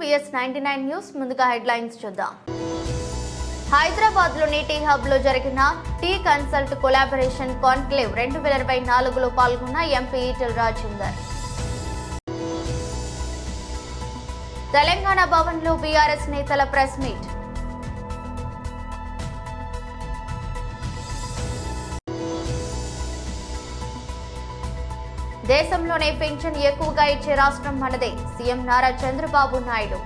VS99 news. ముందుగా headlines చూద్దాం. హైదరాబాద్ లోని టీ హబ్ లో జరిగిన టీ కన్సల్ట్ కొలాబరేషన్ కాన్క్లేవ్ 2024లో పాల్గొన్న ఎంపీ ఈటెల రాజేందర్. తెలంగాణ భవన్ లో బీఆర్ఎస్ నేతల ప్రెస్ మీట్. దేశంలోనే పెన్షన్ ఎక్కువగా ఇచ్చే రాష్ట్రం మనదే, సీఎం నారా చంద్రబాబు నాయుడు.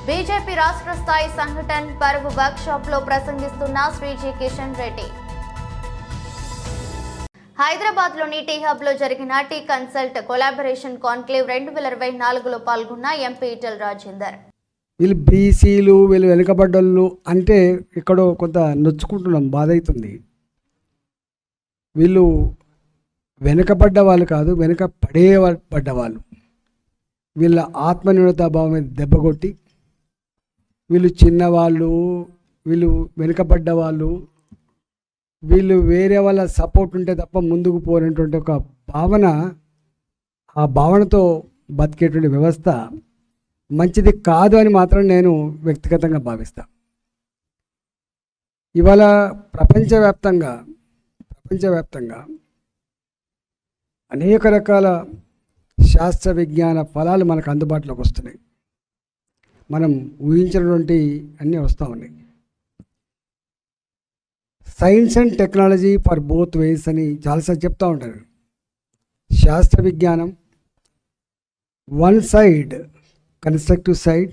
బీజేపీ రాష్ట్ర స్థాయి సంఘటన పరువు వర్క్ షాప్ లో ప్రసంగిస్తున్న శ్రీజీ కిషన్ రెడ్డి. హైదరాబాద్ లోని టీ హబ్ లో జరిగిన టీ కన్సల్ట్ కొలాబరేషన్ కాన్క్లేవ్ 2024లో పాల్గొన్న ఎంపీ ఈటెల రాజేందర్. వీళ్ళు బీసీలు, వీళ్ళు వెనుకబడ్డోళ్ళు అంటే ఇక్కడ కొంత నొచ్చుకుంటున్నాం, బాధ అవుతుంది. వీళ్ళు వెనుకబడ్డ వాళ్ళు కాదు, వెనుక పడ్డవాళ్ళు. వీళ్ళ ఆత్మన్యూనతాభావం మీద దెబ్బ కొట్టి వీళ్ళు చిన్నవాళ్ళు, వీళ్ళు వెనుకబడ్డ వాళ్ళు, వీళ్ళు వేరే వాళ్ళ సపోర్ట్ ఉంటే తప్ప ముందుకు పోయినటువంటి ఒక భావన, ఆ భావనతో బతికేటువంటి వ్యవస్థ మంచిది కాదు అని మాత్రం నేను వ్యక్తిగతంగా భావిస్తాను. ఇవాళ ప్రపంచవ్యాప్తంగా అనేక రకాల శాస్త్ర విజ్ఞాన ఫలాలు మనకు అందుబాటులోకి వస్తున్నాయి. మనం ఊహించినటువంటి అన్నీ వస్తూ ఉన్నాయి. Science and technology for both ways అని చాలాసార్లు చెప్తూ ఉంటారు. శాస్త్ర విజ్ఞానం one side constructive side,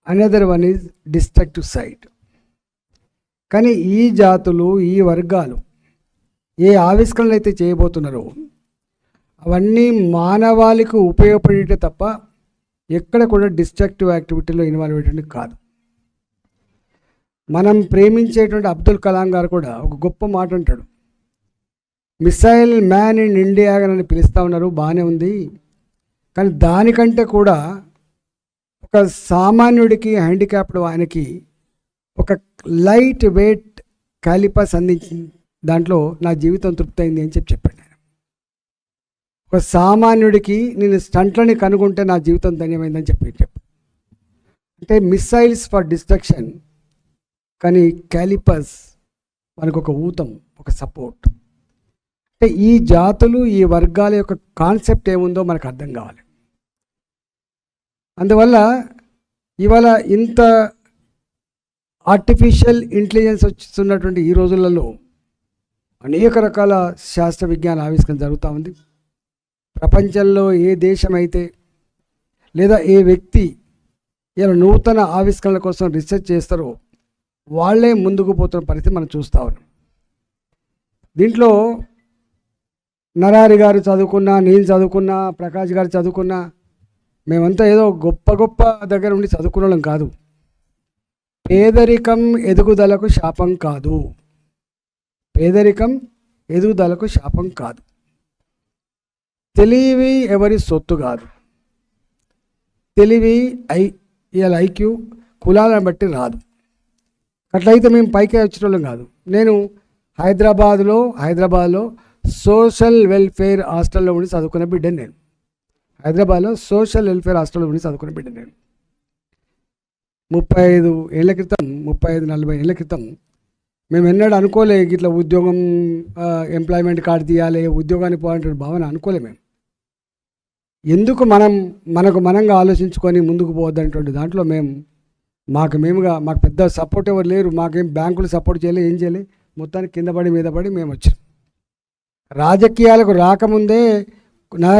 another one is destructive side. కానీ ఈ జాతులు, ఈ వర్గాలు ఏ ఆవిష్కరణలు అయితే చేయబోతున్నారో అవన్నీ మానవాళికి ఉపయోగపడేటే తప్ప ఎక్కడ కూడా డిస్ట్రక్టివ్ యాక్టివిటీలో ఇన్వాల్వ్ అయ్యేటువంటి కాదు. మనం ప్రేమించేటువంటి అబ్దుల్ కలాం గారు కూడా ఒక గొప్ప మాట అంటాడు. మిసైల్ మ్యాన్ ఇన్ ఇండియా అని పిలుస్తూ ఉన్నారు, బాగానే ఉంది. కానీ దానికంటే కూడా ఒక సామాన్యుడికి, హ్యాండిక్యాప్డ్ ఆయనకి ఒక లైట్ వెయిట్ క్యాలిపస్ అందించి దాంట్లో నా జీవితం తృప్తి అయింది అని చెప్పాడు ఆయన. ఒక సామాన్యుడికి నేను స్టంట్లని కనుగొంటే నా జీవితం ధన్యమైందని చెప్పాడు. అంటే మిసైల్స్ ఫర్ డిస్ట్రక్షన్, కానీ క్యాలిపస్ మనకు ఒక ఊతం, ఒక సపోర్ట్. అంటే ఈ జాతులు, ఈ వర్గాల యొక్క కాన్సెప్ట్ ఏముందో మనకు అర్థం కావాలి. అందువల్ల ఇవాళ ఇంత ఆర్టిఫిషియల్ ఇంటెలిజెన్స్ వస్తున్నటువంటి ఈ రోజులలో అనేక రకాల శాస్త్ర విజ్ఞాన ఆవిష్కరణ జరుగుతూ ఉంది. ప్రపంచంలో ఏ దేశం అయితే లేదా ఏ వ్యక్తి ఇలా నూతన ఆవిష్కరణల కోసం రీసెర్చ్ చేస్తారో వాళ్ళే ముందుకు పోతున్న పరిస్థితి మనం చూస్తూ ఉన్నాం. దీంట్లో నరారి గారు చదువుకున్నా, నేను చదువుకున్నా, ప్రకాష్ గారు చదువుకున్నా, మేమంతా ఏదో గొప్ప దగ్గర ఉండి చదువుకున్న వాళ్ళం కాదు. పేదరికం ఎదుగుదలకు శాపం కాదు. పేదరికం ఎదుగుదలకు శాపం కాదు. తెలివి ఎవరి సొత్తు కాదు. తెలివి ఐక్యూ కులాలను బట్టి రాదు. అట్లయితే మేము పైకి వచ్చేటోళ్ళం కాదు. నేను హైదరాబాద్లో సోషల్ వెల్ఫేర్ హాస్టల్లో ఉండి చదువుకున్న బిడ్డను. నేను హైదరాబాద్లో సోషల్ వెల్ఫేర్ హాస్టల్లో ఉండి చదువుకున్న బిడ్డను. నేను 35-40 ఏళ్ళ క్రితం మేము ఎన్నడూ అనుకోలే ఇట్లా ఉద్యోగం, ఎంప్లాయ్మెంట్ కార్డు తీయాలి, ఉద్యోగానికి పోవాలంటే భావన అనుకోలే. మేము ఎందుకు మనకు మనంగా ఆలోచించుకొని ముందుకు పోవద్దనేటువంటి దాంట్లో మాకు పెద్ద సపోర్ట్ ఎవరు లేరు. మాకేం బ్యాంకులు సపోర్ట్ చేయలేదు, ఏం చేయలేదు. మొత్తానికి కింద పడి మీద పడి మేము వచ్చాం. రాజకీయాలకు రాకముందే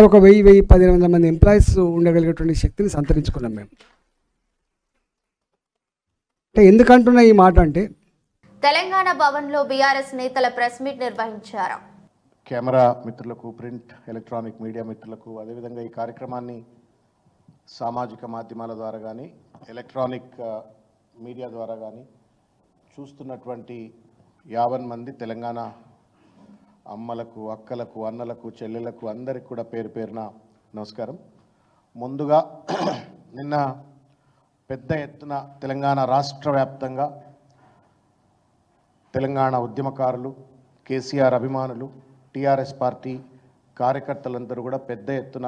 ఒక 1000-1500 మంది ఎంప్లాయీస్ ఉండగలిగేటువంటి శక్తిని సంతరించుకున్నాం మేము. అంటే ఎందుకంటున్నా ఈ మాట అంటే, తెలంగాణ భవన్ లో బీఆర్ఎస్ నేతల ప్రెస్ మీట్ నిర్వహించారు. కెమెరా మిత్రులకు, ప్రింట్ ఎలక్ట్రానిక్ మీడియా మిత్రులకు, అదేవిధంగా ఈ కార్యక్రమాన్ని సామాజిక మాధ్యమాల ద్వారా కానీ, ఎలక్ట్రానిక్ మీడియా ద్వారా కానీ చూస్తున్నటువంటి 50 మంది తెలంగాణ అమ్మలకు, అక్కలకు, అన్నలకు, చెల్లెలకు అందరికి కూడా పేరు పేరున నమస్కారం. ముందుగా నిన్న పెద్ద ఎత్తున తెలంగాణ రాష్ట్ర వ్యాప్తంగా తెలంగాణ ఉద్యమకారులు, కేసీఆర్ అభిమానులు, టీఆర్ఎస్ పార్టీ కార్యకర్తలందరూ కూడా పెద్ద ఎత్తున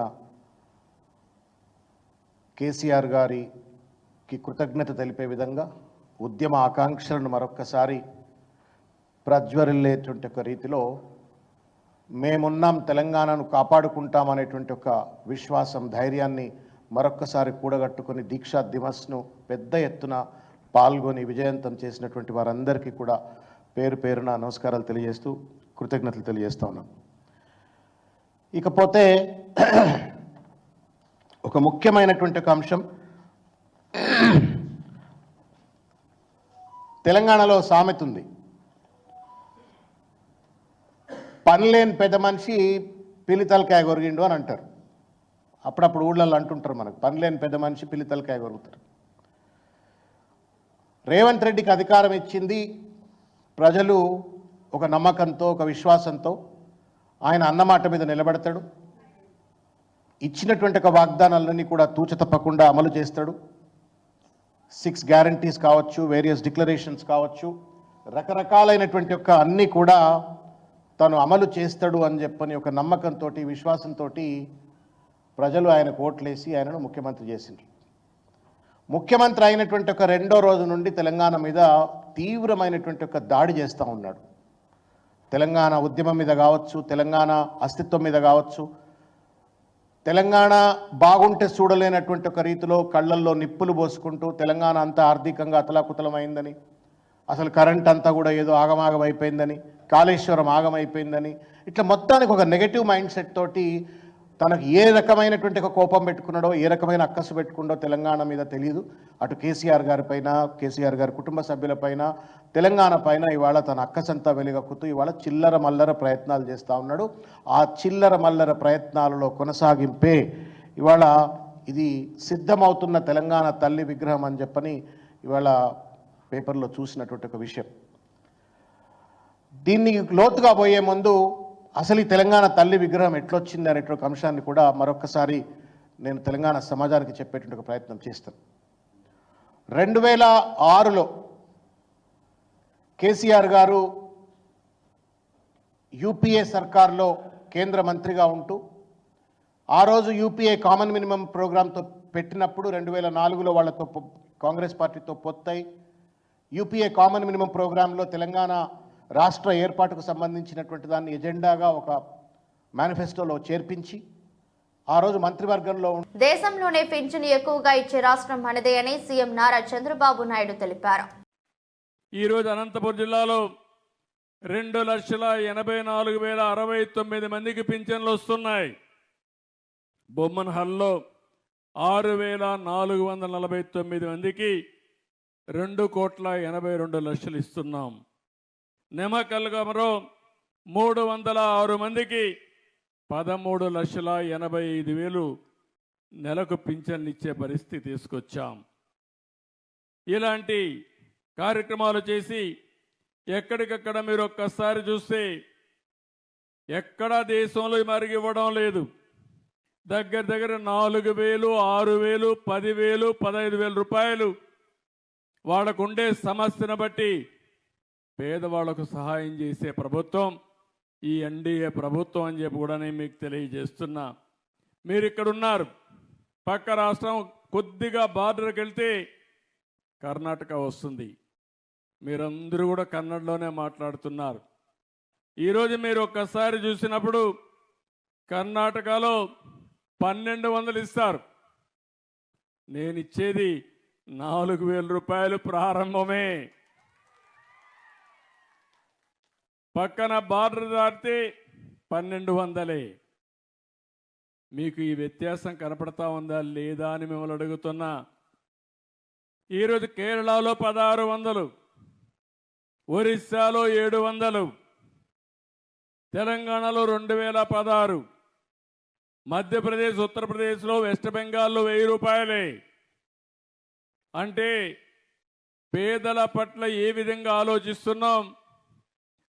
కేసీఆర్ గారికి కృతజ్ఞత తెలిపే విధంగా ఉద్యమ ఆకాంక్షలను మరొక్కసారి ప్రజ్వరిల్లేటువంటి ఒక రీతిలో మేమున్నాం, తెలంగాణను కాపాడుకుంటామనేటువంటి ఒక విశ్వాసం, ధైర్యాన్ని మరొక్కసారి కూడగట్టుకొని దీక్షా దివస్ను పెద్ద ఎత్తున పాల్గొని విజయవంతం చేసినటువంటి వారందరికీ కూడా పేరు పేరున నమస్కారాలు తెలియజేస్తూ కృతజ్ఞతలు తెలియజేస్తా ఉన్నాను. ఇకపోతే ఒక ముఖ్యమైనటువంటి ఒక అంశం, తెలంగాణలో సామెత ఉంది, పనిలేని పెద్ద మనిషి పిల్లితలకాయ కొరిగిండు అని అంటారు. అప్పుడప్పుడు ఊళ్ళల్లో అంటుంటారు, మనకు పనిలేని పెద్ద మనిషి పిల్లితలకాయ కొరుగుతారు. రేవంత్ రెడ్డికి అధికారం ఇచ్చింది ప్రజలు ఒక నమ్మకంతో, ఒక విశ్వాసంతో. ఆయన అన్నమాట మీద నిలబడతాడు, ఇచ్చినటువంటి ఒక వాగ్దానాలన్నీ కూడా తూచ తప్పకుండా అమలు చేస్తాడు. 6 గ్యారంటీస్ కావచ్చు, వేరియస్ డిక్లరేషన్స్ కావచ్చు, రకరకాలైనటువంటి యొక్క అన్నీ కూడా తను అమలు చేస్తాడు అని చెప్పని ఒక నమ్మకంతో, విశ్వాసంతో ప్రజలు ఆయనకు ఓట్లేసి ఆయనను ముఖ్యమంత్రి చేసిండ్రు. ముఖ్యమంత్రి అయినటువంటి ఒక 2వ రోజు నుండి తెలంగాణ మీద తీవ్రమైనటువంటి ఒక దాడి చేస్తూ ఉన్నాడు. తెలంగాణ ఉద్యమం మీద కావచ్చు, తెలంగాణ అస్తిత్వం మీద కావచ్చు, తెలంగాణ బాగుంటే చూడలేనటువంటి ఒక రీతిలో కళ్ళల్లో నిప్పులు పోసుకుంటూ తెలంగాణ అంతా ఆర్థికంగా అతలాకుతలమైందని, అసలు కరెంట్ అంతా కూడా ఏదో ఆగమాగం అయిపోయిందని, కాళేశ్వరం ఆగమైపోయిందని, ఇట్లా మొత్తానికి ఒక నెగటివ్ మైండ్ సెట్ తోటి తనకు ఏ రకమైనటువంటి ఒక కోపం పెట్టుకున్నాడో, ఏ రకమైన అక్కసు పెట్టుకుండో తెలంగాణ మీద తెలియదు. అటు కేసీఆర్ గారి పైన, కేసీఆర్ గారి కుటుంబ సభ్యులపైన, తెలంగాణ పైన ఇవాళ తన అక్కసంతా వెలుగక్కుతూ ఇవాళ చిల్లర మల్లర ప్రయత్నాలు చేస్తూ ఉన్నాడు. ఆ చిల్లర మల్లర ప్రయత్నాలలో కొనసాగింపే ఇవాళ ఇది సిద్ధమవుతున్న తెలంగాణ తల్లి విగ్రహం అని చెప్పని ఇవాళ పేపర్లో చూసినటువంటి ఒక విషయం. దీన్ని లోతుగా పోయే ముందు అసలు ఈ తెలంగాణ తల్లి విగ్రహం ఎట్లొచ్చింది అనేటువంటి అంశాన్ని కూడా మరొకసారి నేను తెలంగాణ సమాజానికి చెప్పేటువంటి ఒక ప్రయత్నం చేస్తాను. 2006లో కేసీఆర్ గారు యూపీఏ సర్కార్లో కేంద్ర మంత్రిగా ఉంటూ ఆ రోజు యూపీఏ కామన్ మినిమం ప్రోగ్రాంతో పెట్టినప్పుడు 2004లో వాళ్ళతో కాంగ్రెస్ పార్టీతో పొత్తై యూపీఏ కామన్ మినిమం ప్రోగ్రాంలో తెలంగాణ రాష్ట్ర ఏర్పాటుకు సంబంధించినటువంటి దాన్ని ఎజెండాగా ఒక మేనిఫెస్టోలో చేర్పించి ఆ రోజు మంత్రివర్గంలో దేశంలోనే పింఛను ఎక్కువగా ఇచ్చే రాష్ట్రం మనదే అని సీఎం నారా చంద్రబాబు నాయుడు తెలిపారు. ఈరోజు అనంతపురం జిల్లాలో 2,84,069 మందికి పింఛన్లు వస్తున్నాయి. బొమ్మన్ హల్లో 6,449 మందికి 2,82,00,000 ఇస్తున్నాం. నెమకల్గమలో 306 మందికి 13,85,000 నెలకు పింఛన్లు ఇచ్చే పరిస్థితి తీసుకొచ్చాం. ఇలాంటి కార్యక్రమాలు చేసి ఎక్కడికక్కడ మీరు ఒక్కసారి చూస్తే ఎక్కడా దేశంలో మరిగి ఇవ్వడం లేదు. దగ్గర 4,000, 6,000, 10,000, 15,000 రూపాయలు వాళ్ళకుండే సమస్యను బట్టి పేదవాళ్లకు సహాయం చేసే ప్రభుత్వం ఈ ఎన్డీఏ ప్రభుత్వం అని చెప్పి కూడా నేను మీకు తెలియజేస్తున్నా. మీరు ఇక్కడ ఉన్నారు, పక్క రాష్ట్రం కొద్దిగా బార్డర్కి వెళ్తే కర్ణాటక వస్తుంది. మీరందరూ కూడా కన్నడలోనే మాట్లాడుతున్నారు. ఈరోజు మీరు ఒక్కసారి చూసినప్పుడు కర్ణాటకలో 1,200 ఇస్తారు. నేను ఇచ్చేది 4,000 రూపాయలు ప్రారంభమే. పక్కన బార్డర్ దాటితే 1,200. మీకు ఈ వ్యత్యాసం కనపడతా ఉందా లేదా అని మిమ్మల్ని అడుగుతున్నా. ఈరోజు కేరళలో 1,600, ఒరిస్సాలో 700, తెలంగాణలో 2,016, మధ్యప్రదేశ్, ఉత్తరప్రదేశ్లో, వెస్ట్ బెంగాల్లో 1,000 రూపాయలే. అంటే పేదల పట్ల ఏ విధంగా ఆలోచిస్తున్నాం?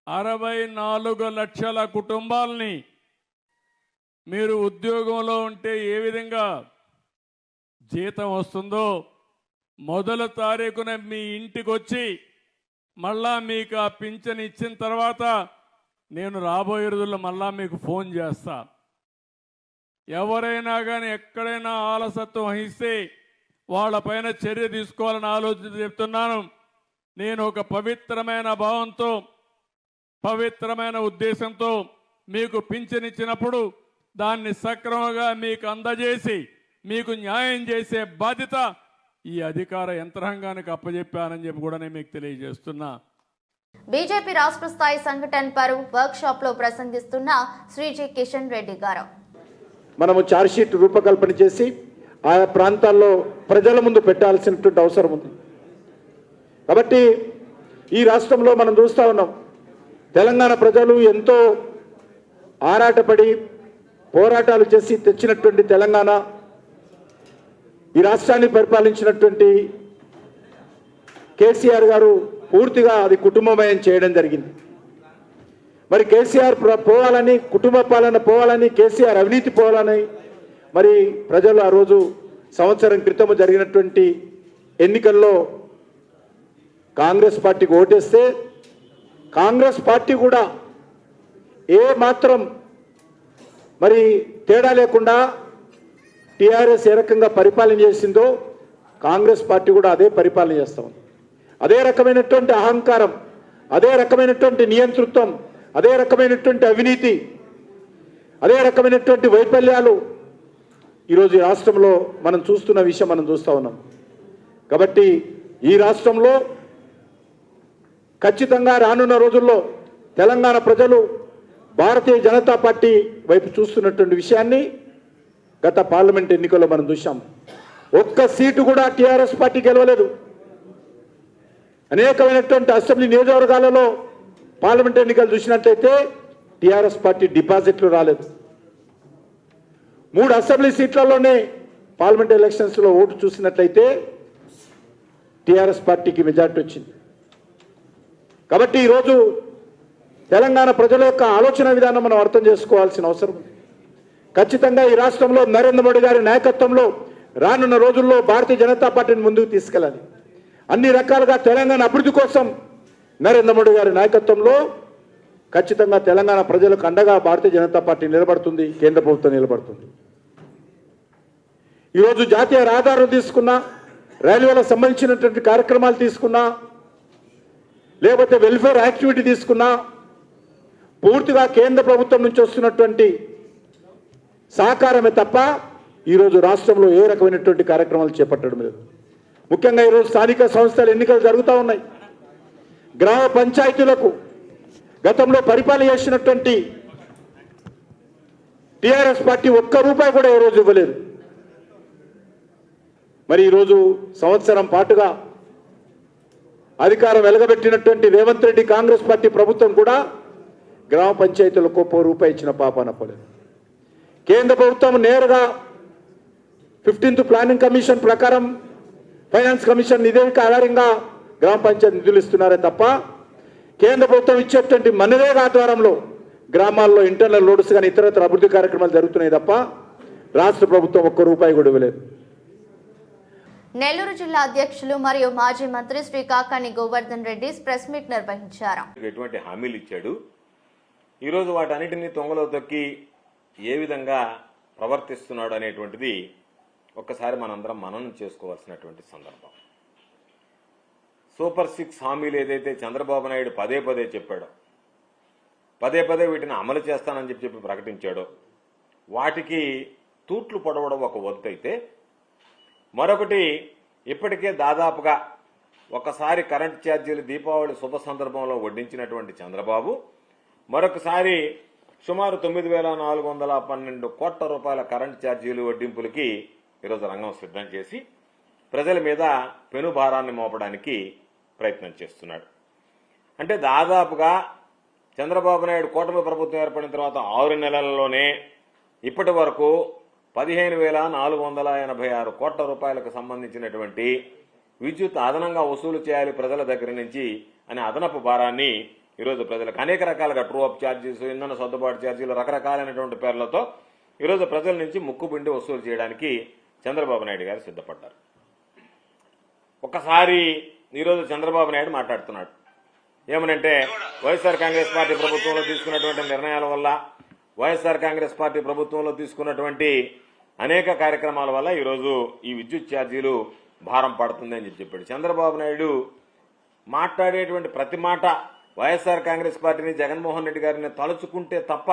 64 లక్షల కుటుంబాలని మీరు ఉద్యోగంలో ఉంటే ఏ విధంగా జీతం వస్తుందో మొదల తారీఖున మీ ఇంటికి వచ్చి మళ్ళా మీకు ఆ పింఛన్ ఇచ్చిన తర్వాత నేను రాబోయే రోజుల్లో మళ్ళా మీకు ఫోన్ చేస్తా. ఎవరైనా కానీ ఎక్కడైనా ఆలసత్వం వహిస్తే వాళ్ళపైన చర్య తీసుకోవాలని ఆలోచన చెప్తున్నాను. నేను ఒక పవిత్రమైన భావంతో, పవిత్రమైన ఉద్దేశంతో మీకు పింఛనిచ్చినప్పుడు దాన్ని సక్రమంగా మీకు అందజేసి మీకు న్యాయం చేసే బాధ్యత ఈ అధికార యంత్రాంగానికి అప్పచెప్పానని చెప్పి కూడా నేను మీకు తెలియజేస్తున్నా. బీజేపీ రాష్ట్ర స్థాయి సంఘటన పరు వర్క్ షాప్ లో ప్రసంగిస్తున్న శ్రీ జి కిషన్ రెడ్డి గారు, మనము ఛార్జ్షీట్ రూపకల్పన చేసి ఆయా ప్రాంతాల్లో ప్రజల ముందు పెట్టాల్సినటువంటి అవసరం ఉంది. కాబట్టి ఈ రాష్ట్రంలో మనం చూస్తూ ఉన్నాం, తెలంగాణ ప్రజలు ఎంతో ఆరాటపడి పోరాటాలు చేసి తెచ్చినటువంటి తెలంగాణ, ఈ రాష్ట్రాన్ని పరిపాలించినటువంటి కేసీఆర్ గారు పూర్తిగా అది కుటుంబమయం చేయడం జరిగింది. మరి కేసీఆర్ పోవాలని, కుటుంబ పాలన పోవాలని, కేసీఆర్ అవినీతి పోవాలని మరి ప్రజలు ఆ రోజు సంవత్సరం క్రితం జరిగినటువంటి ఎన్నికల్లో కాంగ్రెస్ పార్టీకి ఓటేస్తే కాంగ్రెస్ పార్టీ కూడా ఏ మాత్రం మరి తేడా లేకుండా టీఆర్ఎస్ ఏ రకంగా పరిపాలన చేసిందో కాంగ్రెస్ పార్టీ కూడా అదే పరిపాలన చేస్తాం. అదే రకమైనటువంటి అహంకారం, అదే రకమైనటువంటి నియంతృత్వం, అదే రకమైనటువంటి అవినీతి, అదే రకమైనటువంటి వైఫల్యాలు ఈరోజు ఈ రాష్ట్రంలో మనం చూస్తున్న విషయం మనం చూస్తూ ఉన్నాం. కాబట్టి ఈ రాష్ట్రంలో ఖచ్చితంగా రానున్న రోజుల్లో తెలంగాణ ప్రజలు భారతీయ జనతా పార్టీ వైపు చూస్తున్నటువంటి విషయాన్ని గత పార్లమెంట్ ఎన్నికల్లో మనం చూసాం. ఒక్క సీటు కూడా టీఆర్ఎస్ పార్టీ గెలవలేదు. అనేకమైనటువంటి అసెంబ్లీ నియోజకవర్గాలలో పార్లమెంట్ ఎన్నికలు చూసినట్లయితే టీఆర్ఎస్ పార్టీ డిపాజిట్లు రాలేదు. 3 అసెంబ్లీ సీట్లలోనే పార్లమెంట్ ఎలక్షన్స్లో ఓటు చూసినట్లయితే టీఆర్ఎస్ పార్టీకి మెజార్టీ వచ్చింది. కాబట్టి ఈరోజు తెలంగాణ ప్రజల యొక్క ఆలోచన విధానం మనం అర్థం చేసుకోవాల్సిన అవసరం ఉంది. ఖచ్చితంగా ఈ రాష్ట్రంలో నరేంద్ర మోడీ గారి నాయకత్వంలో రానున్న రోజుల్లో భారతీయ జనతా పార్టీని ముందుకు తీసుకెళ్ళాలి. అన్ని రకాలుగా తెలంగాణ అభివృద్ధి కోసం నరేంద్ర మోడీ గారి నాయకత్వంలో ఖచ్చితంగా తెలంగాణ ప్రజలకు అండగా భారతీయ జనతా పార్టీ నిలబడుతుంది, కేంద్ర ప్రభుత్వం నిలబడుతుంది. ఈరోజు జాతీయ రహదారులు తీసుకున్నా, రైల్వేలకు సంబంధించినటువంటి కార్యక్రమాలు తీసుకున్నా, లేకపోతే వెల్ఫేర్ యాక్టివిటీ తీసుకున్నా పూర్తిగా కేంద్ర ప్రభుత్వం నుంచి వస్తున్నటువంటి సహకారమే తప్ప ఈరోజు రాష్ట్రంలో ఏ రకమైనటువంటి కార్యక్రమాలు చేపట్టడం లేదు. ముఖ్యంగా ఈరోజు స్థానిక సంస్థల ఎన్నికలు జరుగుతూ ఉన్నాయి. గ్రామ పంచాయతీలకు గతంలో పరిపాలన చేసినటువంటి టీఆర్ఎస్ పార్టీ ఒక్క రూపాయి కూడా ఏ రోజు ఇవ్వలేదు. మరి ఈరోజు సంవత్సరం పాటుగా అధికారం వెలగబెట్టినటువంటి రేవంత్ రెడ్డి కాంగ్రెస్ పార్టీ ప్రభుత్వం కూడా గ్రామ పంచాయతీలకు ₹1 ఇచ్చిన పాపాన పోలేదు. కేంద్ర ప్రభుత్వం నేరుగా 15th ప్లానింగ్ కమిషన్ ప్రకారం ఫైనాన్స్ కమిషన్ నివేదిక ఆధారంగా గ్రామ పంచాయతీ నిధులు ఇస్తున్నారే తప్ప కేంద్ర ప్రభుత్వం ఇచ్చేటువంటి మనరేగా ఆధ్వర్యంలో గ్రామాల్లో ఇంటర్నల్ లోడ్స్ కానీ ఇతరత్ర అభివృద్ధి కార్యక్రమాలు జరుగుతున్నాయి తప్ప రాష్ట్ర ప్రభుత్వం ₹1 కూడా ఇవ్వలేదు. నెల్లూరు జిల్లా అధ్యక్షులు మరియు మాజీ మంత్రి శ్రీ కాకాని గోవర్ధన్ రెడ్డి ప్రెస్ మీట్ నిర్వహించారు. ఎటువంటి హామీలు ఇచ్చాడు, ఈరోజు వాటన్నిటినీ తొంగలో తొక్కి ఏ విధంగా ప్రవర్తిస్తున్నాడు అనేటువంటిది ఒక్కసారి మనందరం మననం చేసుకోవాల్సినటువంటి సందర్భం. సూపర్ 6 హామీలు ఏదైతే చంద్రబాబు నాయుడు పదే పదే చెప్పాడో, పదే పదే వీటిని అమలు చేస్తానని చెప్పి ప్రకటించాడో, వాటికి తూట్లు పొడవడం ఒక వంతైతే, మరొకటి ఇప్పటికే దాదాపుగా ఒకసారి కరెంట్ ఛార్జీలు దీపావళి శుభ సందర్భంలో వడ్డించినటువంటి చంద్రబాబు మరొకసారి సుమారు 9,412 కోట్ల రూపాయల కరెంట్ ఛార్జీలు వడ్డింపులకి ఈరోజు రంగం సిద్ధం చేసి ప్రజల మీద పెనుభారాన్ని మోపడానికి ప్రయత్నం చేస్తున్నాడు. అంటే దాదాపుగా చంద్రబాబు నాయుడు కూటమి ప్రభుత్వం ఏర్పడిన తర్వాత 6 నెలల్లోనే ఇప్పటి వరకు 15,486 కోట్ల రూపాయలకు సంబంధించినటువంటి విద్యుత్ అదనంగా వసూలు చేయాలి ప్రజల దగ్గర నుంచి అనే అదనపు భారాన్ని ఈరోజు ప్రజలకు అనేక రకాలుగా ట్రూ అప్ ఛార్జీస్, ఇంధన సర్దుబాటు ఛార్జీలు, రకరకాలైనటువంటి పేర్లతో ఈరోజు ప్రజల నుంచి ముక్కుపిండి వసూలు చేయడానికి చంద్రబాబు నాయుడు గారు సిద్ధపడ్డారు. ఒకసారి ఈరోజు చంద్రబాబు నాయుడు మాట్లాడుతున్నాడు ఏమనంటే, వైఎస్ఆర్ కాంగ్రెస్ పార్టీ ప్రభుత్వంలో తీసుకున్నటువంటి నిర్ణయాల వల్ల వైఎస్ఆర్ కాంగ్రెస్ పార్టీ ప్రభుత్వంలో తీసుకున్నటువంటి అనేక కార్యక్రమాల వల్ల ఈరోజు ఈ విద్యుత్ ఛార్జీలు భారం పడుతుందని చెప్పాడు. చంద్రబాబు నాయుడు మాట్లాడేటువంటి ప్రతి మాట వైఎస్ఆర్ కాంగ్రెస్ పార్టీని, జగన్మోహన్ రెడ్డి గారిని తలుచుకుంటే తప్ప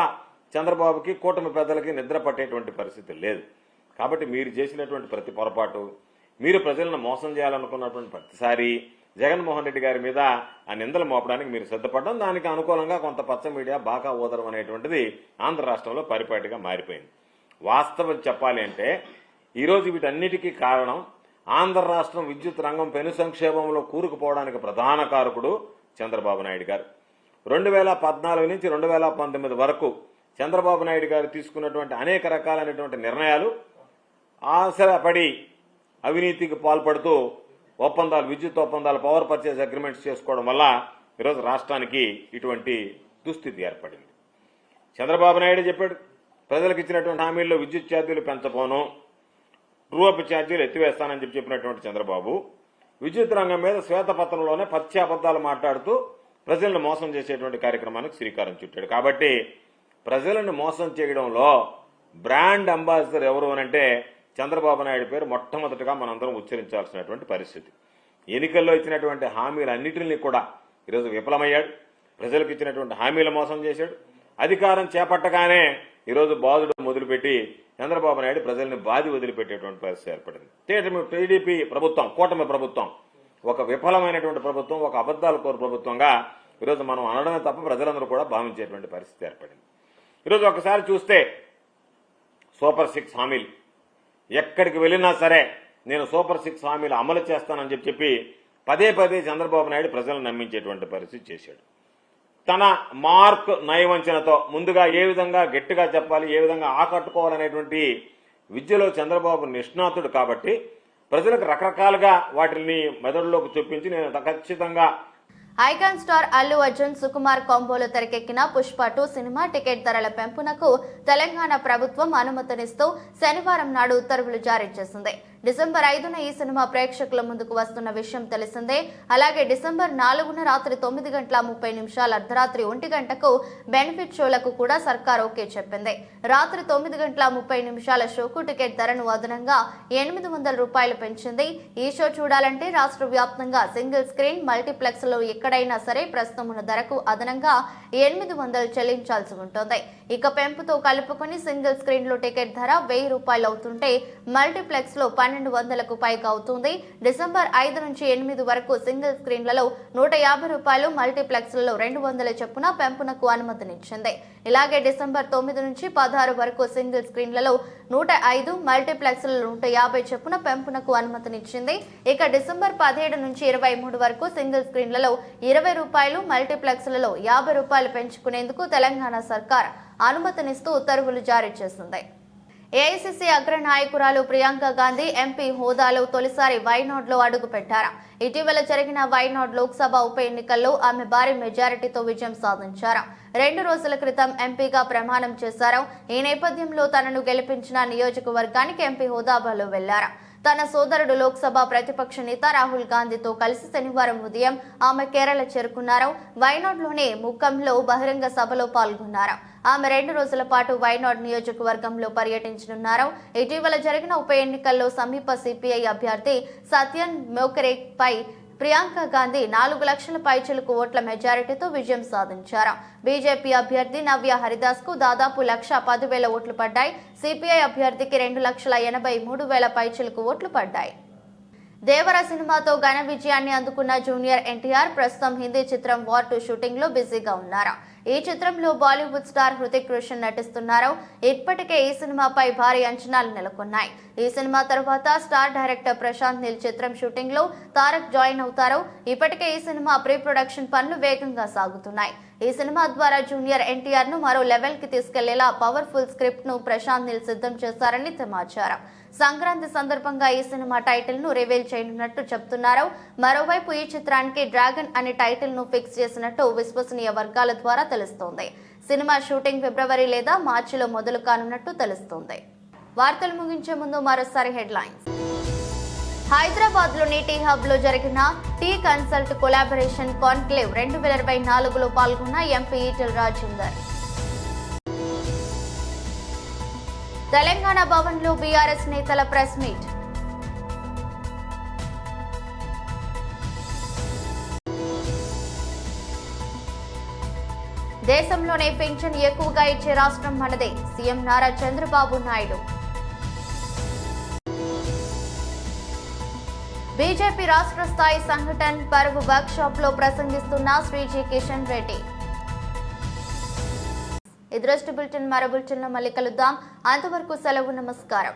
చంద్రబాబుకి, కూటమి పెద్దలకి నిద్ర పట్టేటువంటి పరిస్థితి లేదు. కాబట్టి మీరు చేసినటువంటి ప్రతి పొరపాటు, మీరు ప్రజలను మోసం చేయాలనుకున్నటువంటి ప్రతిసారి జగన్మోహన్ రెడ్డి గారి మీద ఆ నిందలు మోపడానికి మీరు సిద్ధపడడం, దానికి అనుకూలంగా కొంత పచ్చ మీడియా బాగా ఓదరం అనేటువంటిది ఆంధ్ర రాష్ట్రంలో పరిపాటిగా మారిపోయింది. వాస్తవం చెప్పాలి అంటే ఈరోజు వీటన్నిటికీ కారణం ఆంధ్ర రాష్ట్రం విద్యుత్ రంగం పెను సంక్షేమంలో కూరుకుపోవడానికి ప్రధాన కారకుడు చంద్రబాబు నాయుడు గారు. 2014 నుంచి 2019 వరకు చంద్రబాబు నాయుడు గారు తీసుకున్నటువంటి అనేక రకాలైనటువంటి నిర్ణయాలు ఆశపడి అవినీతికి పాల్పడుతూ ఒప్పందాలు, విద్యుత్ ఒప్పందాలు, పవర్ పర్చేజ్ అగ్రిమెంట్స్ చేసుకోవడం వల్ల ఈరోజు రాష్ట్రానికి ఇటువంటి దుస్థితి ఏర్పడింది. చంద్రబాబు నాయుడు చెప్పాడు, ప్రజలకు ఇచ్చినటువంటి హామీల్లో విద్యుత్ ఛార్జీలు పెంచబోను, రూప ఛార్జీలు ఎత్తివేస్తానని చెప్పినటువంటి చంద్రబాబు విద్యుత్ రంగం మీద శ్వేతపత్రంలోనే పచ్చి అబద్దాలు మాట్లాడుతూ ప్రజలను మోసం చేసేటువంటి కార్యక్రమానికి శ్రీకారం చుట్టాడు. కాబట్టి ప్రజలను మోసం చేయడంలో బ్రాండ్ అంబాసిడర్ ఎవరు అనంటే చంద్రబాబు నాయుడు పేరు మొట్టమొదటిగా మనందరం ఉచ్చరించాల్సినటువంటి పరిస్థితి. ఎన్నికల్లో ఇచ్చినటువంటి హామీలన్నింటినీ కూడా ఈరోజు విఫలమయ్యాడు. ప్రజలకు ఇచ్చినటువంటి హామీలు మోసం చేశాడు. అధికారం చేపట్టగానే ఈరోజు బాధుడు మొదలుపెట్టి చంద్రబాబు నాయుడు ప్రజల్ని బాధి వదిలిపెట్టేటువంటి పరిస్థితి ఏర్పడింది. టీడీపీ ప్రభుత్వం, కూటమి ప్రభుత్వం ఒక విఫలమైనటువంటి ప్రభుత్వం, ఒక అబద్దాల కోరు ప్రభుత్వంగా ఈరోజు మనం అనడమే తప్ప ప్రజలందరూ కూడా భావించేటువంటి పరిస్థితి ఏర్పడింది. ఈరోజు ఒకసారి చూస్తే సూపర్ 6 హామీలు, ఎక్కడికి వెళ్ళినా సరే నేను సూపర్ 6 హామీలు అమలు చేస్తానని చెప్పి పదే పదే చంద్రబాబు నాయుడు ప్రజలను నమ్మించేటువంటి పరిస్థితి చేశాడు. తన మార్క్ నయవంచనతో ముందుగా ఏ విధంగా గట్టిగా చెప్పాలి, ఏ విధంగా ఆకట్టుకోవాలనేటువంటి విద్యలో చంద్రబాబు నిష్ణాతుడు. కాబట్టి ప్రజలకు రకరకాలుగా వాటిని మెదడులోకి చూపించి నేను ఖచ్చితంగా ఐకాన్ స్టార్ అల్లు అర్జున్, సుకుమార్ కాంబోలో తెరకెక్కిన పుష్ప 2 సినిమా టికెట్ ధరల పెంపునకు తెలంగాణ ప్రభుత్వం అనుమతినిస్తూ శనివారం నాడు ఉత్తర్వులు జారీ చేసింది. డిసెంబర్ 5న ఈ సినిమా ప్రేక్షకుల ముందుకు వస్తున్న విషయం తెలిసిందే. అలాగే డిసెంబర్ 4న రాత్రి 9:30 అర్ధరాత్రి 1 గంటకు బెనిఫిట్ షోలకు కూడా సర్కార్ ఓకే చెప్పింది. రాత్రి 9:30 షోకు టికెట్ ధరను అదనంగా 800 రూపాయలు పెంచింది. ఈ షో చూడాలంటే రాష్ట్ర వ్యాప్తంగా సింగిల్ స్క్రీన్ మల్టీప్లెక్స్ లో ఎక్కడైనా సరే ప్రస్తుతం ఉన్న ధరకు అదనంగా 800 చెల్లించాల్సి ఉంటుంది. ఇక పెంపుతో కలుపుకొని సింగిల్ స్క్రీన్ లో టికెట్ ధర 1000 రూపాయలు అవుతుంటే మల్టీప్లెక్స్ లో 1200కు పైగా అవుతుంది. డిసెంబర్ 5 నుంచి 8 వరకు సింగిల్ స్క్రీన్లలో 150 రూపాయలు, మల్టీప్లెక్స్లలో 200 చొప్పున పెంపునకు అనుమతినిచ్చింది. ఇలాగే డిసెంబర్ 9 నుంచి 16 వరకు సింగిల్ స్క్రీన్లలో 105, మల్టీప్లెక్స్లలో 150 చొప్పున పెంపునకు అనుమతినిచ్చింది. ఇక డిసెంబర్ 17 నుంచి 23 వరకు సింగిల్ స్క్రీన్లలో 20 రూపాయలు, మల్టీప్లెక్స్లలో 50 రూపాయలు పెంచుకునేందుకు తెలంగాణ సర్కార్ అనుమతినిస్తూ ఉత్తర్వులు జారీ చేసింది. ఏఐసీసీ అగ్ర నాయకురాలు ప్రియాంక గాంధీ ఎంపీ హోదాలో తొలిసారి వైనాడ్లో అడుగుపెట్టారు. ఇటీవల జరిగిన వైనాడ్ లోక్సభ ఉప ఎన్నికల్లో ఆమె భారీ మెజారిటీతో విజయం సాధించారు. 2 రోజుల క్రితం ఎంపీగా ప్రమాణం చేశారు. ఈ నేపథ్యంలో తనను గెలిపించిన నియోజకవర్గానికి ఎంపీ హోదాలో వెళ్లారు. తన సోదరుడు లోక్సభ ప్రతిపక్ష నేత రాహుల్ గాంధీతో కలిసి శనివారం ఉదయం ఆమె కేరళ చేరుకున్నారు. వైనాడ్లోని ముఖంలో బహిరంగ సభలో పాల్గొన్నారు. ఆమె 2 రోజుల పాటు వైనాడ్ నియోజకవర్గంలో పర్యటించనున్నారు. ఇటీవల జరిగిన ఉప ఎన్నికల్లో సమీప సిపిఐ అభ్యర్థి సత్యన్ మోకరే పై ప్రియాంక గాంధీ 4 లక్షల పైచిలుకు ఓట్ల మెజారిటీతో విజయం సాధించారు. బీజేపీ అభ్యర్థి నవ్య హరిదాస్ కు దాదాపు 1,10,000 ఓట్లు పడ్డాయి. సిపిఐ అభ్యర్థికి 2,83,000 పైచిలుకు ఓట్లు పడ్డాయి. దేవర సినిమాతో ఘన విజయాన్ని అందుకున్న జూనియర్ ఎన్టీఆర్ ప్రస్తుతం హిందీ చిత్రం వార్ 2 షూటింగ్ లో బిజీగా ఉన్నారు. ఈ చిత్రంలో బాలీవుడ్ స్టార్ హృతిక్ రోషన్ నటిస్తున్నారు. ఇప్పటికే ఈ సినిమాపై భారీ అంచనాలు నెలకొన్నాయి. ఈ సినిమా తర్వాత స్టార్ డైరెక్టర్ ప్రశాంత్ నీల్ చిత్రం షూటింగ్ లో తారక్ జాయిన్ అవుతారు. ఇప్పటికే ఈ సినిమా ప్రీ ప్రొడక్షన్ పనులు వేగంగా సాగుతున్నాయి. ఈ సినిమా ద్వారా జూనియర్ ఎన్టీఆర్ ను మరో లెవెల్ కి తీసుకెళ్లేలా పవర్ఫుల్ స్క్రిప్ట్ ను ప్రశాంత్ నీల్ సిద్ధం చేశారని సమాచారం. సంక్రాంతి సందర్భంగా ఈ సినిమా టైటిల్ ను రివీల్ చేయనున్నట్టు చెప్తున్నారు. మరోవైపు ఈ చిత్రానికి డ్రాగన్ అనే టైటిల్ ను ఫిక్స్ చేసినట్టు విశ్వసనీయ వర్గాల ద్వారా తెలుస్తోంది. సినిమా షూటింగ్ ఫిబ్రవరి లేదా మార్చిలో మొదలు కానున్నట్టు తెలుస్తోంది. వార్తలు ముగించే ముందు మరోసారి హెడ్లైన్స్. హైదరాబాద్ లోని టీ హబ్ లో జరిగిన టీ కన్సల్ట్ కొలాబరేషన్ కాన్క్లేవ్ 2024లో పాల్గొన్న ఎంపీ ఈటెల రాజేందర్. తెలంగాణ భవన్లో బీఆర్ఎస్ నేతల ప్రెస్ మీట్. దేశంలోనే పెన్షన్ ఎక్కువగా ఇచ్చే రాష్ట్రం మనదే, సీఎం నారా చంద్రబాబు నాయుడు. బీజేపీ రాష్ట్ర స్థాయి సంఘటన్ పర్వ్ వర్క్ షాప్ లో ప్రసంగిస్తున్న శ్రీజీ కిషన్ రెడ్డి. ఈ దృష్టి బులెటిన్ మరో బులెటిన్లో మళ్ళీ కలుద్దాం. అంతవరకు సెలవు, నమస్కారం.